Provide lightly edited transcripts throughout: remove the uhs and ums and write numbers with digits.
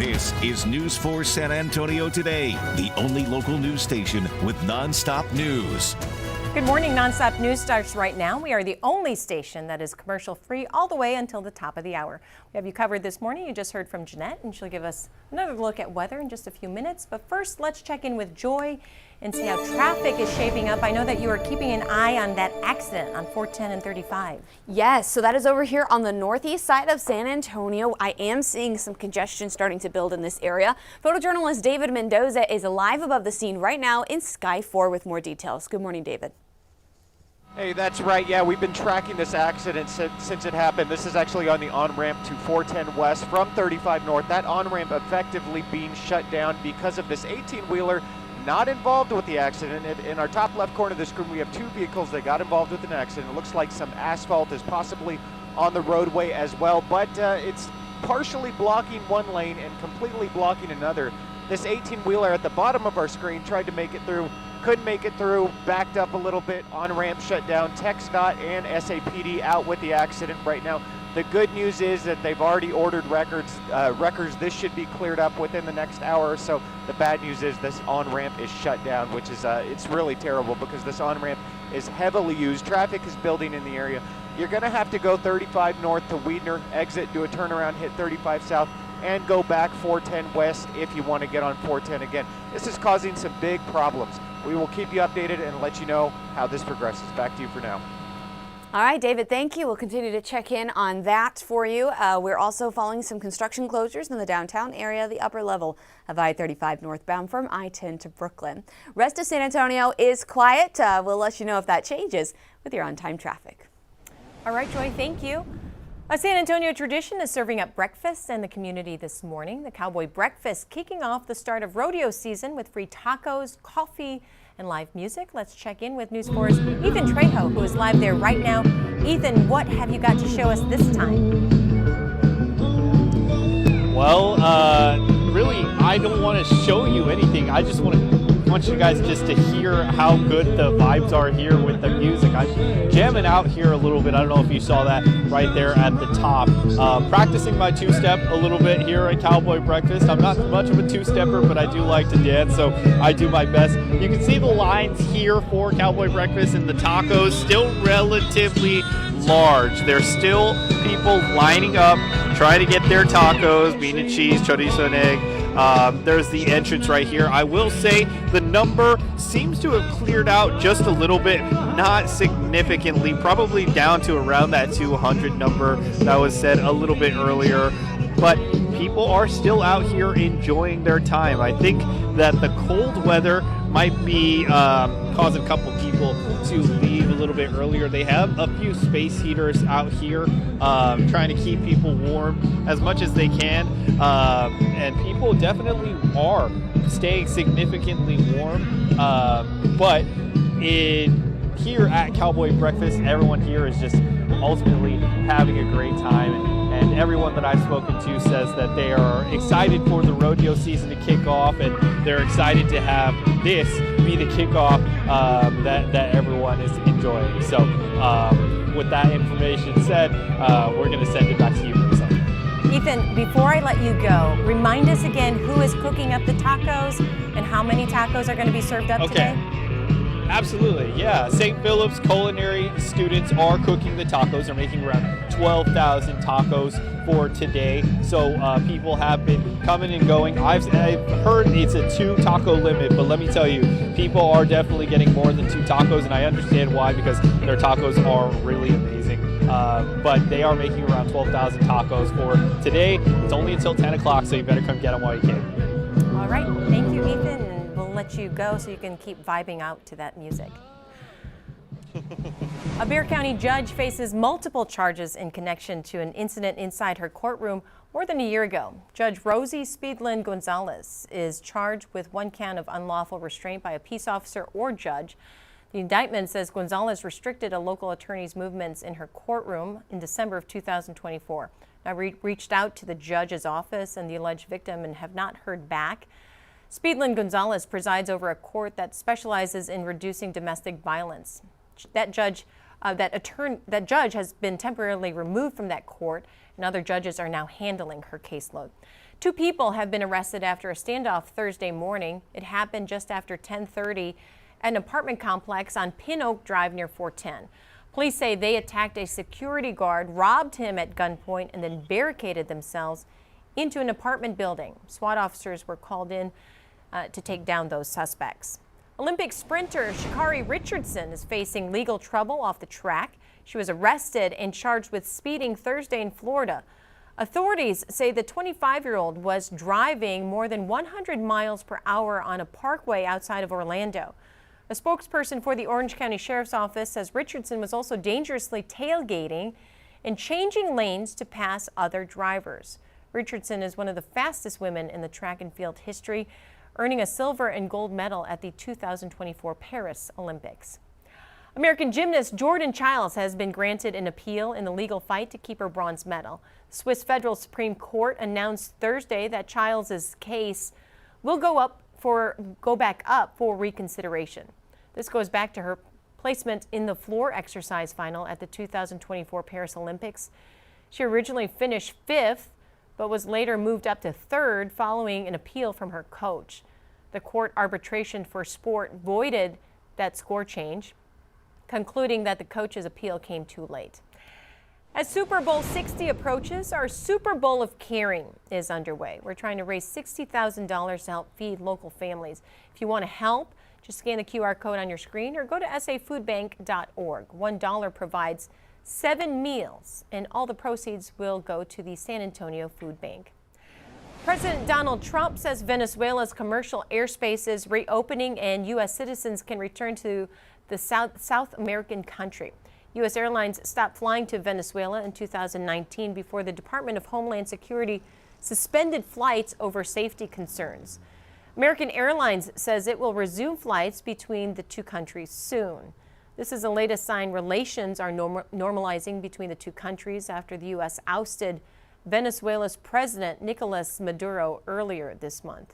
This is News 4 San Antonio Today, the only local news station with nonstop news. Good morning. Nonstop news starts right now. We are the only station that is commercial free all the way until the top of the hour. We have you covered this morning. You just heard from Jeannette, and she'll give us another look at weather in just a few minutes. But first, let's check in with Joy and see how traffic is shaping up. I know that you are keeping an eye on that accident on 410 and 35. Yes, so that is over here on the northeast side of San Antonio. I am seeing some congestion starting to build in this area. Photojournalist David Mendoza is live above the scene right now in Sky 4 with more details. Good morning, David. Hey, that's right. Yeah, we've been tracking this accident since it happened. This is actually on the on-ramp to 410 West from 35 North. That on-ramp effectively being shut down because of this 18-wheeler not involved with the accident. In our top left corner of the screen, we have two vehicles that got involved with an accident. It looks like some asphalt is possibly on the roadway as well, but it's partially blocking one lane and completely blocking another. This 18-wheeler at the bottom of our screen tried to make it through, couldn't make it through, backed up a little bit, on-ramp shut down. TxDOT and SAPD out with the accident right now. The good news is that they've already ordered records. This should be cleared up within the next hour or so. The bad news is this on-ramp is shut down, which is it's really terrible because this on-ramp is heavily used. Traffic is building in the area. You're going to have to go 35 north to Weidner, exit, do a turnaround, hit 35 south, and go back 410 west if you want to get on 410 again. This is causing some big problems. We will keep you updated and let you know how this progresses. Back to you for now. All right, David, thank you. We'll continue to check in on that for you. We're also following some construction closures in the downtown area, the upper level of I-35 northbound from I-10 to Brooklyn. Rest of San Antonio is quiet. We'll let you know if that changes with your on-time traffic. All right, Joy, thank you. A San Antonio tradition is serving up breakfast in the community this morning. The Cowboy Breakfast kicking off the start of rodeo season with free tacos, coffee, and live music. Let's check in with News 4's Ethan Trejo, who is live there right now. Ethan, what have you got to show us this time? Well, really, I don't want to show you anything. I just want you guys just to hear how good the vibes are here with the music. I'm jamming out here a little bit. I don't know if you saw that right there at the top. Practicing my two-step a little bit here at Cowboy Breakfast. I'm not much of a two-stepper, but I do like to dance, so I do my best. You can see the lines here for Cowboy Breakfast and the tacos still relatively large. There's still people lining up, trying to get their tacos, bean and cheese, chorizo and egg. There's the entrance right here. I will say the number seems to have cleared out just a little bit, not significantly, probably down to around that 200 number that was said a little bit earlier. But people are still out here enjoying their time. I think that the cold weather might be causing a couple people to leave a little bit earlier. They have a few space heaters out here trying to keep people warm as much as they can. And people definitely are staying significantly warm. But here at Cowboy Breakfast, everyone here is just ultimately having a great time. And everyone that I've spoken to says that they are excited for the rodeo season to kick off, and they're excited to have this be the kickoff that everyone is enjoying. So with that information said, we're going to send it back to you, Lisa. Ethan, before I let you go, remind us again who is cooking up the tacos and how many tacos are going to be served up today? Absolutely, yeah. St. Philip's culinary students are cooking the tacos. They're making around 12,000 tacos for today. So people have been coming and going. I've heard it's a 2 taco limit, but let me tell you, people are definitely getting more than 2 tacos, and I understand why, because their tacos are really amazing. But they are making around 12,000 tacos for today. It's only until 10 o'clock, so you better come get them while you can. All right, thank you, Ethan. We'll let you go so you can keep vibing out to that music. A Bexar County judge faces multiple charges in connection to an incident inside her courtroom more than a year ago. Judge Rosie Speedland Gonzalez is charged with 1 count of unlawful restraint by a peace officer or judge. The indictment says Gonzalez restricted a local attorney's movements in her courtroom in December of 2024. I reached out to the judge's office and the alleged victim and have not heard back. Speedland Gonzalez presides over a court that specializes in reducing domestic violence. That judge has been temporarily removed from that court, and other judges are now handling her caseload. 2 people have been arrested after a standoff Thursday morning. It happened just after 10:30 at an apartment complex on Pin Oak Drive near 410. Police say they attacked a security guard, robbed him at gunpoint, and then barricaded themselves into an apartment building. SWAT officers were called in to take down those suspects. Olympic sprinter Sha'Carri Richardson is facing legal trouble off the track. She was arrested and charged with speeding Thursday in Florida. Authorities say the 25-year-old was driving more than 100 miles per hour on a parkway outside of Orlando. A spokesperson for the Orange County Sheriff's Office says Richardson was also dangerously tailgating and changing lanes to pass other drivers. Richardson is one of the fastest women in the track and field history, earning a silver and gold medal at the 2024 Paris Olympics. American gymnast Jordan Chiles has been granted an appeal in the legal fight to keep her bronze medal. The Swiss Federal Supreme Court announced Thursday that Chiles' case will go back up for reconsideration. This goes back to her placement in the floor exercise final at the 2024 Paris Olympics. She originally finished 5th, but was later moved up to 3rd following an appeal from her coach. The court arbitration for sport voided that score change, concluding that the coach's appeal came too late. As Super Bowl 60 approaches, our Super Bowl of Caring is underway. We're trying to raise $60,000 to help feed local families. If you want to help, just scan the QR code on your screen or go to safoodbank.org. $1 provides 7 meals, and all the proceeds will go to the San Antonio Food Bank. President Donald Trump says Venezuela's commercial airspace is reopening and U.S. citizens can return to the South American country. U.S. airlines stopped flying to Venezuela in 2019 before the Department of Homeland Security suspended flights over safety concerns. American Airlines says it will resume flights between the two countries soon. This is the latest sign relations are normalizing between the two countries after the U.S. ousted Venezuela's President Nicolas Maduro earlier this month.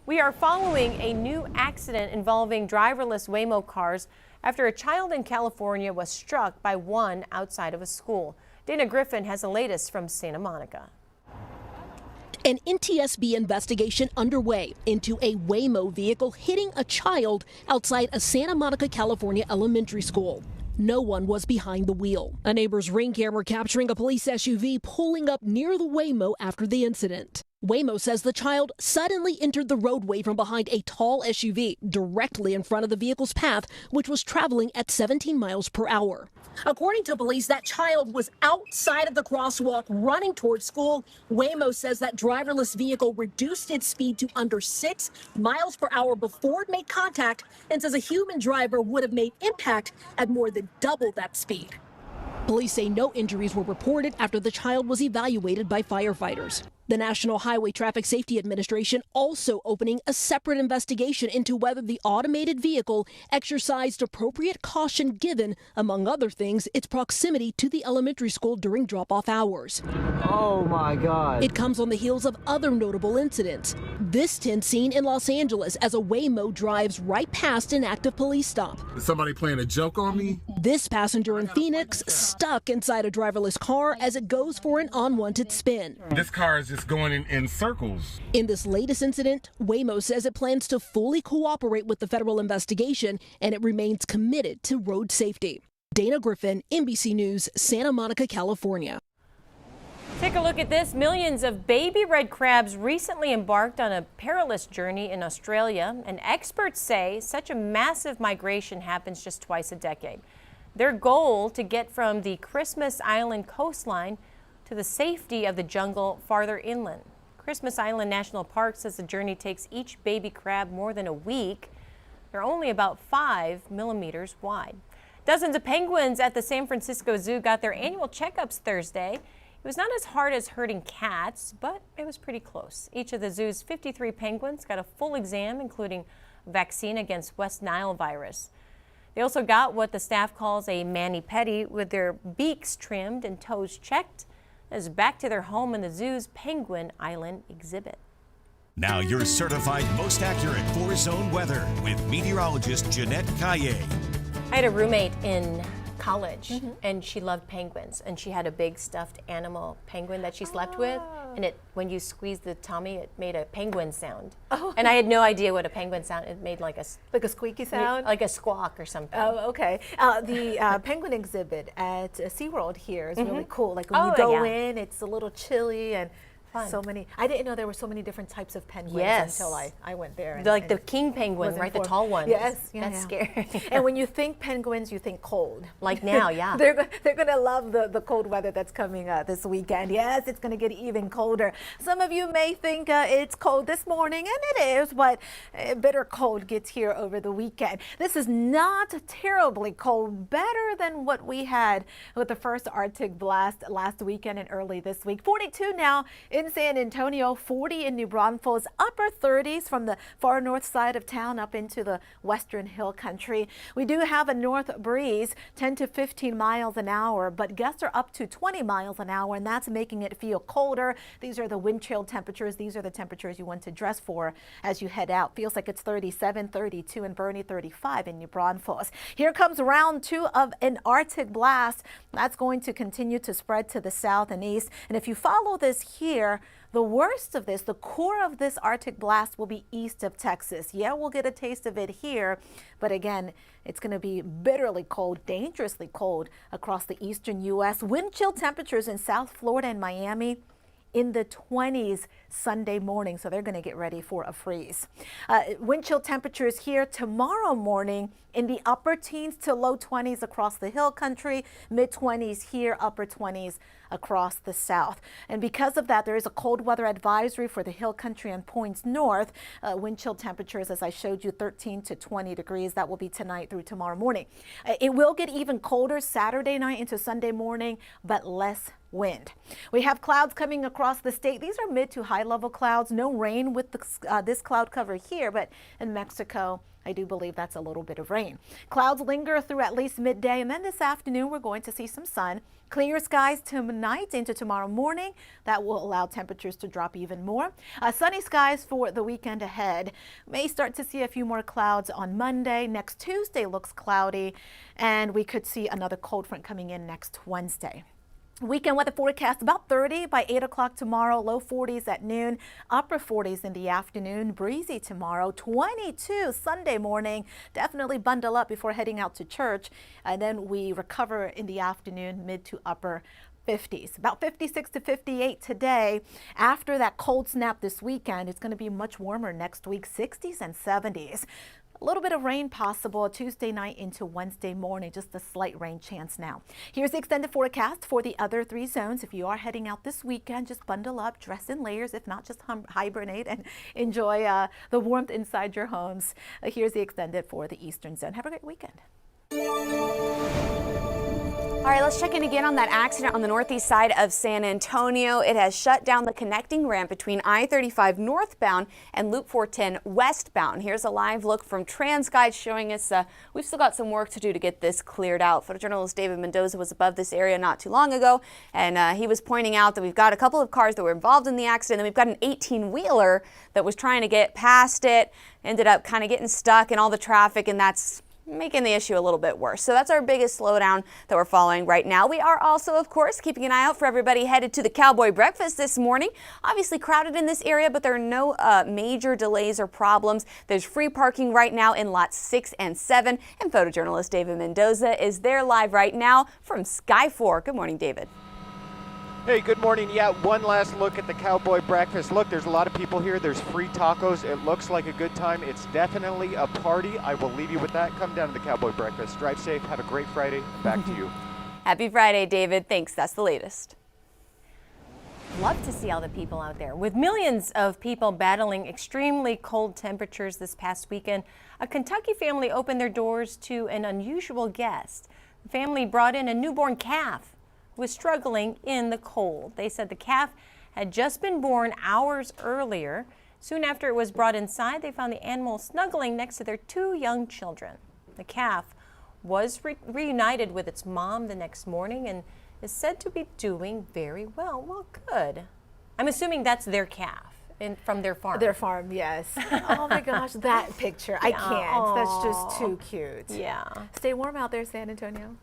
We are following a new accident involving driverless Waymo cars after a child in California was struck by one outside of a school. Dana Griffin has the latest from Santa Monica. An NTSB investigation underway into a Waymo vehicle hitting a child outside a Santa Monica, California elementary school. No one was behind the wheel. A neighbor's ring camera capturing a police SUV pulling up near the Waymo after the incident. Waymo says the child suddenly entered the roadway from behind a tall SUV directly in front of the vehicle's path, which was traveling at 17 miles per hour. According to police, that child was outside of the crosswalk running towards school. Waymo says that driverless vehicle reduced its speed to under 6 miles per hour before it made contact and says a human driver would have made impact at more than double that speed. Police say no injuries were reported after the child was evaluated by firefighters. The National Highway Traffic Safety Administration also opening a separate investigation into whether the automated vehicle exercised appropriate caution given, among other things, its proximity to the elementary school during drop-off hours. Oh my God. It comes on the heels of other notable incidents. This tense scene in Los Angeles as a Waymo drives right past an active police stop. Is somebody playing a joke on me? This passenger in Phoenix stuck inside a driverless car as it goes for an unwanted spin. This car is just going in circles. In this latest incident, Waymo says it plans to fully cooperate with the federal investigation and it remains committed to road safety. Dana Griffin, NBC News, Santa Monica, California. Take a look at this. Millions of baby red crabs recently embarked on a perilous journey in Australia, and experts say such a massive migration happens just twice a decade. Their goal to get from the Christmas Island coastline to the safety of the jungle farther inland. Christmas Island National Park says the journey takes each baby crab more than a week. They're only about 5 millimeters wide. Dozens of penguins at the San Francisco Zoo got their annual checkups Thursday. It was not as hard as herding cats, but it was pretty close. Each of the zoo's 53 penguins got a full exam, including a vaccine against West Nile virus. They also got what the staff calls a mani-pedi, with their beaks trimmed and toes checked, as back to their home in the zoo's Penguin Island exhibit. Now your certified most accurate 4-zone weather with meteorologist Jeannette. I had a roommate in college, and she loved penguins, and she had a big stuffed animal penguin that she slept with, and when you squeezed the tummy, it made a penguin sound. And I had no idea what a penguin sound. It made like a squeaky sound, like a squawk or something. Oh, okay. The penguin exhibit at SeaWorld here is really cool. Like when you go in, it's a little chilly and so many. I didn't know there were so many different types of penguins until I went there. Like the king penguin, right? The tall ones. Yes, that's scary. And when you think penguins, you think cold. Like now, yeah. They're gonna love the cold weather that's coming this weekend. Yes, it's gonna get even colder. Some of you may think it's cold this morning, and it is, but bitter cold gets here over the weekend. This is not terribly cold. Better than what we had with the first Arctic blast last weekend and early this week. 42 now in San Antonio, 40 in New Braunfels, upper 30s from the far north side of town up into the western hill country. We do have a north breeze, 10 to 15 miles an hour, but gusts are up to 20 miles an hour, and that's making it feel colder. These are the wind chill temperatures. These are the temperatures you want to dress for as you head out. Feels like it's 37, 32 in Bernie, 35 in New Braunfels. Here comes round 2 of an Arctic blast. That's going to continue to spread to the south and east. And if you follow this here, the worst of this, the core of this Arctic blast will be east of Texas. Yeah, we'll get a taste of it here, but again, it's going to be bitterly cold, dangerously cold across the eastern U.S. Wind chill temperatures in South Florida and Miami in the 20s Sunday morning, so they're going to get ready for a freeze. Wind chill temperatures here tomorrow morning in the upper teens to low 20s across the hill country, mid 20s here, upper 20s across the south. And because of that, there is a cold weather advisory for the hill country and points north. Wind chill temperatures, as I showed you, 13 to 20 degrees. That will be tonight through tomorrow morning. It will get even colder Saturday night into Sunday morning, but less wind. We have clouds coming across the state. These are mid to high level clouds. No rain with this cloud cover here, but in Mexico, I do believe that's a little bit of rain. Clouds linger through at least midday, and then this afternoon we're going to see some sun. Clear skies tonight into tomorrow morning. That will allow temperatures to drop even more. Sunny skies for the weekend ahead. May start to see a few more clouds on Monday. Next Tuesday looks cloudy, and we could see another cold front coming in next Wednesday. Weekend weather forecast about 30 by 8 o'clock tomorrow, low 40s at noon, upper 40s in the afternoon, breezy tomorrow, 22 Sunday morning. Definitely bundle up before heading out to church, and then we recover in the afternoon, mid to upper 50s. About 56 to 58 today. After that cold snap this weekend, it's going to be much warmer next week, 60s and 70s. A little bit of rain possible Tuesday night into Wednesday morning, just a slight rain chance now. Here's the extended forecast for the other 3 zones. If you are heading out this weekend, just bundle up, dress in layers. If not, just hibernate and enjoy the warmth inside your homes. Here's the extended for the eastern zone. Have a great weekend. All right, let's check in again on that accident on the northeast side of San Antonio. It has shut down the connecting ramp between I-35 northbound and Loop 410 westbound. Here's a live look from TransGuide showing us we've still got some work to do to get this cleared out. Photojournalist David Mendoza was above this area not too long ago, and he was pointing out that we've got a couple of cars that were involved in the accident, and we've got an 18-wheeler that was trying to get past it, ended up kind of getting stuck in all the traffic, and that's making the issue a little bit worse. So that's our biggest slowdown that we're following right now. We are also, of course, keeping an eye out for everybody headed to the Cowboy breakfast this morning. Obviously crowded in this area, but there are no major delays or problems. There's free parking right now in lots 6 and 7. And photojournalist David Mendoza is there live right now from Sky 4. Good morning, David. Hey, good morning. Yeah, one last look at the Cowboy breakfast. Look, there's a lot of people here. There's free tacos. It looks like a good time. It's definitely a party. I will leave you with that. Come down to the Cowboy breakfast. Drive safe. Have a great Friday. Back to you. Happy Friday, David. Thanks. That's the latest. Love to see all the people out there. With millions of people battling extremely cold temperatures this past weekend, a Kentucky family opened their doors to an unusual guest. The family brought in a newborn calf was struggling in the cold. They said the calf had just been born hours earlier. Soon after it was brought inside, they found the animal snuggling next to their 2 young children. The calf was reunited with its mom the next morning and is said to be doing very well. Well, good. I'm assuming that's their calf from their farm. Their farm, yes. Oh my gosh, that picture. I can't. Aww. That's just too cute. Yeah. Stay warm out there, San Antonio.